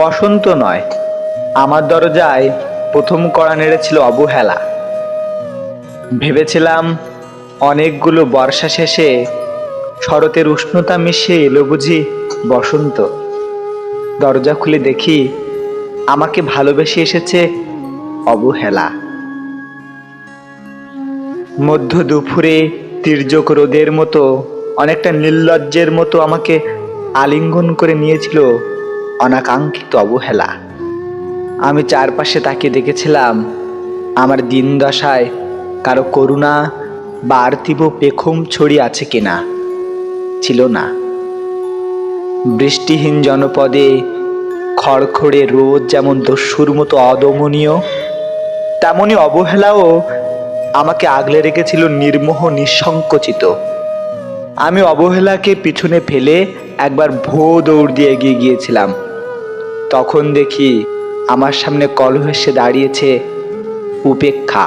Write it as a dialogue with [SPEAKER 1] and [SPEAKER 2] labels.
[SPEAKER 1] বসন্ত নয়, আমার দরজায় প্রথম কড়া নেড়েছিল অবহেলা। ভেবেছিলাম অনেকগুলো বর্ষা শেষে শরতের উষ্ণতা মিশিয়ে এলো বুঝি বসন্ত। দরজা খুলে দেখি আমাকে ভালোবেসে এসেছে অবহেলা। মধ্য দুপুরে তির্যক রোদের মতো, অনেকটা নির্লজ্জের মতো আমাকে আলিঙ্গন করে নিয়েছিল অনাকাঙ্ক্ষিত অবহেলা। আমি চারপাশে তাকিয়ে দেখেছিলাম আমার দিন দশায় কারো করুণা বা আর্তিব পেখম ছড়িয়ে আছে কিনা। ছিল না। বৃষ্টিহীন জনপদে খড়খড়ে রোদ যেমন দস্যুর মতো অদমনীয়, তেমনি অবহেলাও আমাকে আগলে রেখেছিল নির্মোহ নিঃসংকোচিত। আমি অবহেলাকে পিছনে ফেলে একবার ভো দৌড় দিয়ে এগিয়ে গিয়েছিলাম। তখন দেখি আমার সামনে কলহ এসে দাঁড়িয়েছে উপেক্ষা।